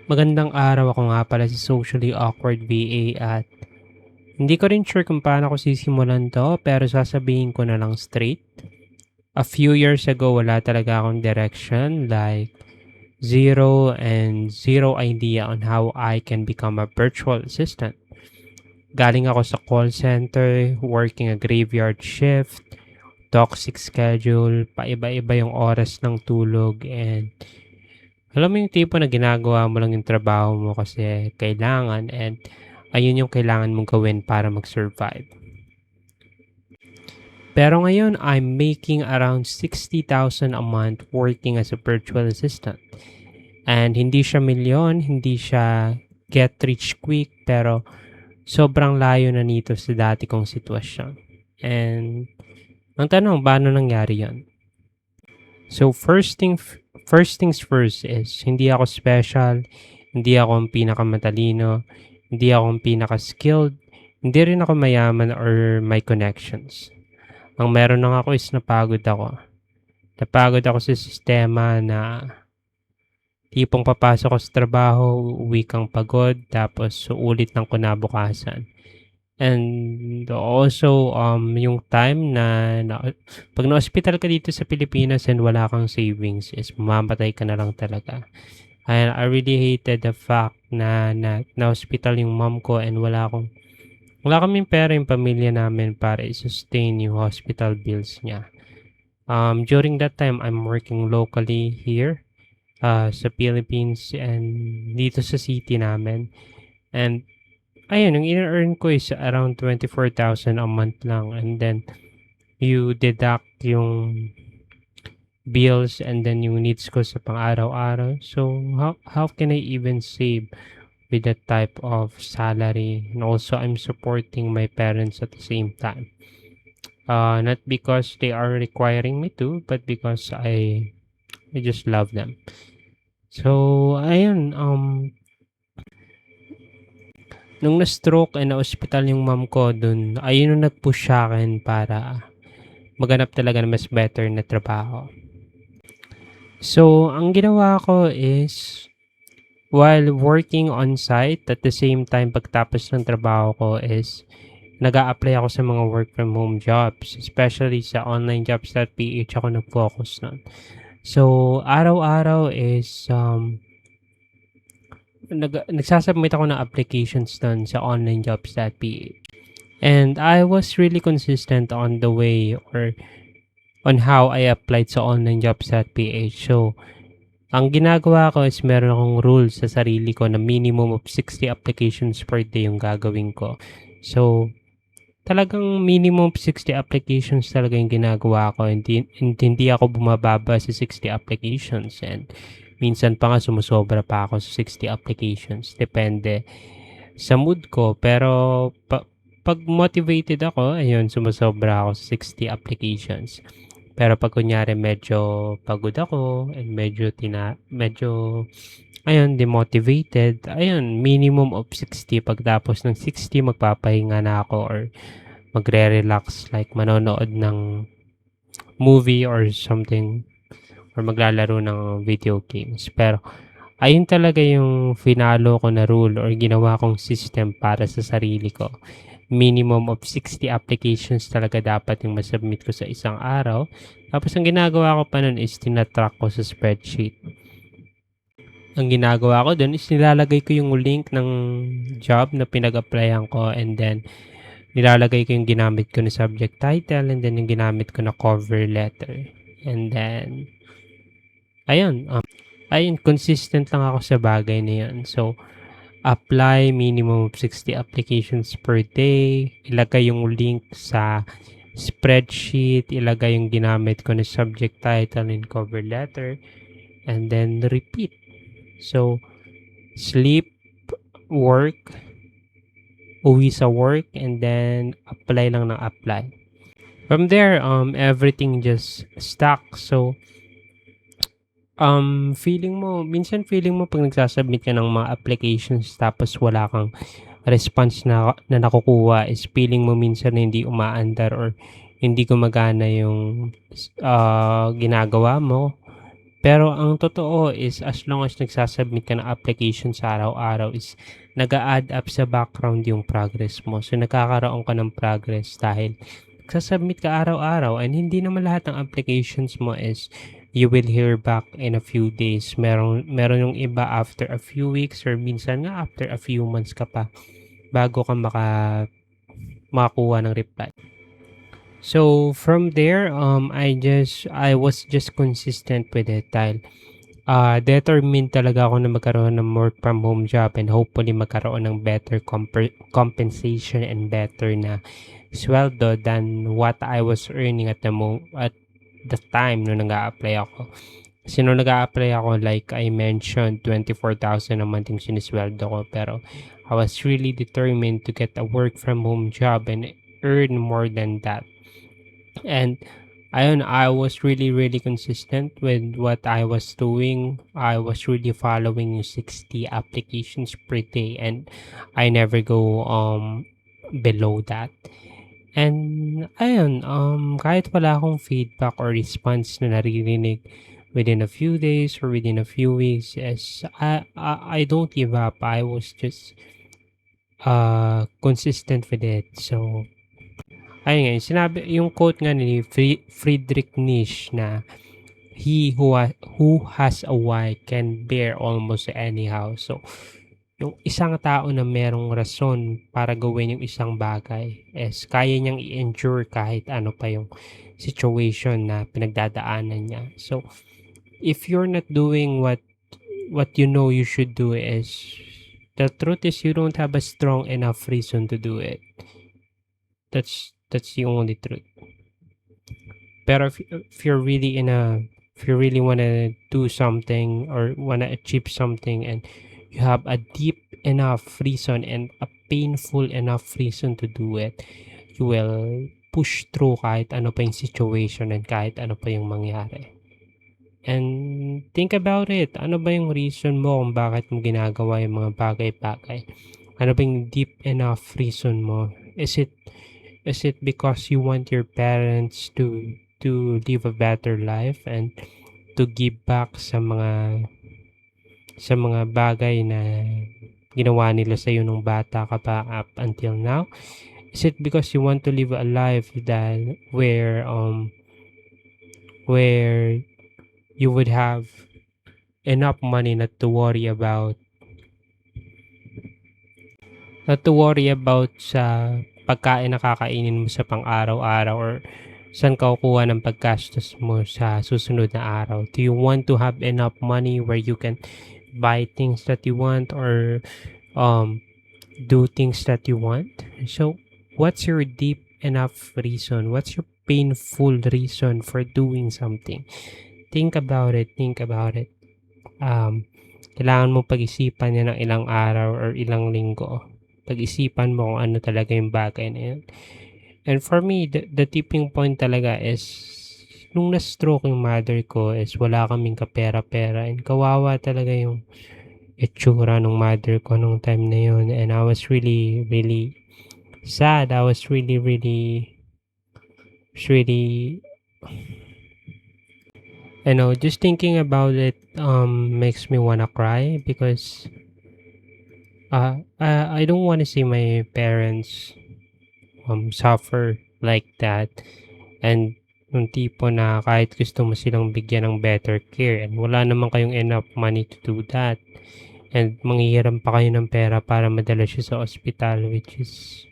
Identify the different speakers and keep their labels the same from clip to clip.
Speaker 1: Magandang araw, ako nga pala si Socially Awkward VA at hindi ko rin sure kung paano ko sisimulan 'to, pero sasabihin ko na lang straight. A few years ago, wala talaga akong direction, like zero and zero idea on how I can become a virtual assistant. Galing ako sa call center, working a graveyard shift, toxic schedule, paiba-iba yung oras ng tulog, and alam mo yung tipo na ginagawa mo lang yung trabaho mo kasi kailangan, and ayun yung kailangan mong gawin para mag-survive. Pero ngayon, I'm making around 60,000 a month working as a virtual assistant. And hindi siya milyon, hindi siya get rich quick, pero sobrang layo na nito sa dati kong sitwasyon. And ang tanong, paano nangyari yon? So first things first is hindi ako special, hindi ako ang pinakamatalino, hindi ako ang pinaka-skilled, hindi rin ako mayaman or may connections. Ang meron lang ako is napagod ako. Napagod ako sa sistema na tipong papasok ako sa trabaho, uuwi kang pagod, tapos uulit ng kinabukasan. And also, yung time na 'pag na-ospital ka dito sa Pilipinas and wala kang savings is mamamatay ka na lang talaga. And I really hated the fact na na-ospital yung mom ko and wala kaming pera yung pamilya namin para i-sustain yung hospital bills niya. During that time, I'm working locally here, sa Philippines and dito sa city namin. And ayun, yung ine-earn ko is around 24,000 a month lang, and then you deduct yung bills and then yung needs ko sa pang-araw-araw. So how can I even save with that type of salary? And also I'm supporting my parents at the same time. Not because they are requiring me to, but because I just love them. So ayun, nung na-stroke and na-ospital yung mom ko, dun ayun yung nag-push sa'kin para maghanap talaga ng mas better na trabaho. So ang ginawa ko is, while working on-site, at the same time pagtapos ng trabaho ko is nag-a-apply ako sa mga work from home jobs, especially sa onlinejobs.ph ako nag-focus nun. So araw-araw is, nagsa-submit ako ng applications dun sa onlinejobs.ph. And I was really consistent on the way or on how I applied sa onlinejobs.ph. So, ang ginagawa ko is meron akong rules sa sarili ko na minimum of 60 applications per day yung gagawin ko. So, talagang minimum of 60 applications talaga yung ginagawa ko. Hindi ako bumababa sa 60 applications, and minsan pa nga sumusobra pa ako sa 60 applications. Depende sa mood ko. Pero pag motivated ako, ayun, sumusobra ako sa 60 applications. Pero pag kunyari medyo pagod ako and medyo ayun, demotivated, ayun, minimum of 60. Pagtapos ng 60, magpapahinga na ako or magre-relax, like manonood ng movie or something, or maglalaro ng video games. Pero ayun talaga yung finalo ko na rule or ginawa kong system para sa sarili ko. Minimum of 60 applications talaga dapat yung masubmit ko sa isang araw. Tapos ang ginagawa ko pa nun is tina-track ko sa spreadsheet. Ang ginagawa ko dun is nilalagay ko yung link ng job na pinag-applyan ko, and then nilalagay ko yung ginamit ko na subject title, and then yung ginamit ko na cover letter. And then ayun, consistent lang ako sa bagay na yun. So, apply minimum of 60 applications per day, ilagay yung link sa spreadsheet, ilagay yung ginamit ko na subject title and cover letter, and then repeat. So, sleep, work, uwi sa work, and then apply lang ng apply. From there, everything just stuck. So, minsan feeling mo pag nagsasubmit ka ng mga applications tapos wala kang response na nakukuha, is feeling mo minsan na hindi umaandar or hindi gumagana yung ginagawa mo. Pero ang totoo is as long as nagsasubmit ka ng application sa araw-araw is nag-a-add up sa background yung progress mo. So, nagkakaroon ka ng progress dahil nagsasubmit ka araw-araw and hindi naman lahat ng applications mo is you will hear back in a few days. Meron yung iba after a few weeks or minsan nga after a few months ka pa bago ka makakuha ng reply. So from there, I was just consistent with it dahil determined talaga ako na magkaroon ng work from home job and hopefully magkaroon ng better compensation and better na sweldo than what I was earning at the time nung nag-a-apply ako. Kasi nung nag-a-apply ako, like I mentioned, 24,000 a month yung sinisweldo ko. Pero I was really determined to get a work from home job and earn more than that. And ayun, I was really, really consistent with what I was doing. I was really following yung 60 applications per day and I never go below that. And ayun, kahit wala akong feedback or response na naririnig within a few days or within a few weeks, yes, I don't give up. I was just consistent with it. So ayun nga, yung quote nga ni Friedrich Nietzsche na who has a why can bear almost anyhow. So, yung isang tao na merong rason para gawin yung isang bagay is kaya niyang i-endure kahit ano pa yung situation na pinagdadaanan niya. So, if you're not doing what you know you should do is the truth is you don't have a strong enough reason to do it. That's the only truth. Pero if you really wanna do something or wanna achieve something and you have a deep enough reason and a painful enough reason to do it, you will push through kahit ano pa yung situation and kahit ano pa yung mangyari. And think about it, ano ba yung reason mo kung bakit mo ginagawa yung mga bagay-bagay? Ano ba yung deep enough reason mo? Is it because you want your parents to live a better life and to give back sa mga bagay na ginawa nila sa iyo nung bata ka pa up until now? Is it because you want to live a life that where you would have enough money not to worry about sa pagkain na kakainin mo sa pang-araw-araw or saan ka kukuha ng paggastos mo sa susunod na araw? Do you want to have enough money where you can buy things that you want or do things that you want? So, what's your deep enough reason? What's your painful reason for doing something? Think about it. Think about it. Kailangan mo pag-isipan yan ng ilang araw or ilang linggo. Pag-isipan mo kung ano talaga yung bagay na yun. And for me, the tipping point talaga is nung na-stroke yung mother ko is wala kaming kapera-pera and kawawa talaga yung itsura ng mother ko nung time na yun and I was really, really sad. I was really, really, really, just thinking about it makes me wanna cry because I don't want to see my parents suffer like that and yung tipo na kahit gusto mo silang bigyan ng better care and wala naman kayong enough money to do that and manghihiram pa kayo ng pera para madala siya sa ospital, which is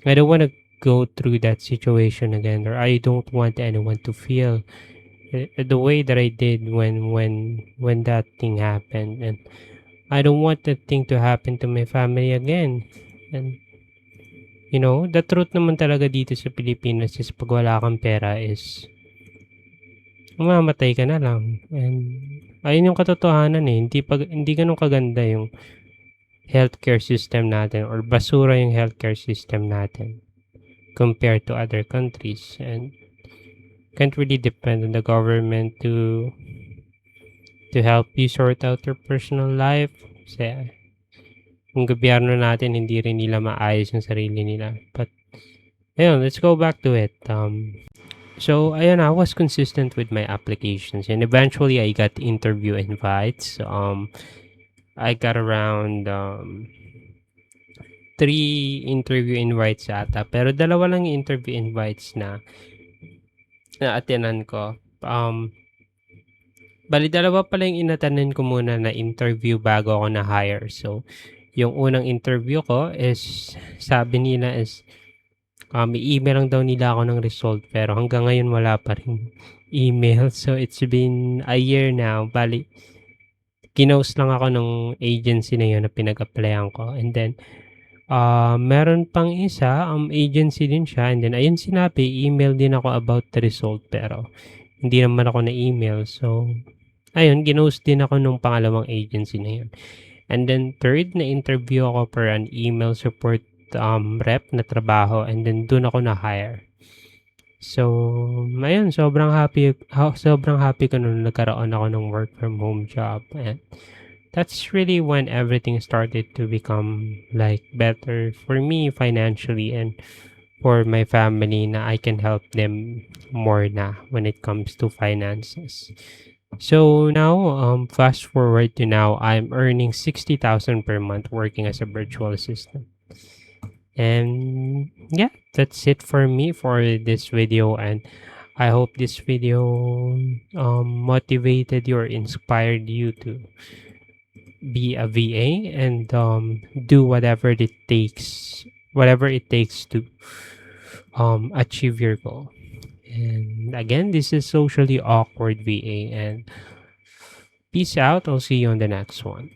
Speaker 1: I don't want to go through that situation again, or I don't want anyone to feel the way that I did when that thing happened, and I don't want that thing to happen to my family again. And the truth naman talaga dito sa Pilipinas is pag wala kang pera is mamamatay ka na lang. And ayun yung katotohanan eh. Hindi ganun kaganda yung healthcare system natin or basura yung healthcare system natin compared to other countries. And can't really depend on the government to help you sort out your personal life. Kasi yung gobyerno natin hindi rin nila maayos yung sarili nila. But ayun, let's go back to it. So ayun, I was consistent with my applications, and eventually I got interview invites. I got around 3 interview invites ata, pero dalawa lang yung interview invites na-attendan ko. Bale dalawa pala yung in-attendan ko muna na interview bago ako na-hire. So, yung unang interview ko is sabi nila is, i-email lang daw nila ako ng result, pero hanggang ngayon wala pa ring email. So, it's been a year now. Bale, kinost lang ako nung agency na yun na pinag-applyan ko, and then meron pang isa, agency din siya, and then ayun sinabi, email din ako about the result, pero hindi naman ako na-email. So, ayun, ginost din ako nung pangalawang agency na yun. And then third, na-interview ako for an email support rep na trabaho, and then dun ako na-hire. So, ayun, sobrang happy ko nung nagkaroon ako ng work from home job. And that's really when everything started to become like better for me financially and for my family, na I can help them more na when it comes to finances. So now, fast forward to now, I'm earning 60,000 per month working as a virtual assistant. And yeah, that's it for me for this video. And I hope this video motivated you or inspired you to be a VA and do whatever it takes to achieve your goal. And again, this is Socially Awkward VA, and peace out. I'll see you on the next one.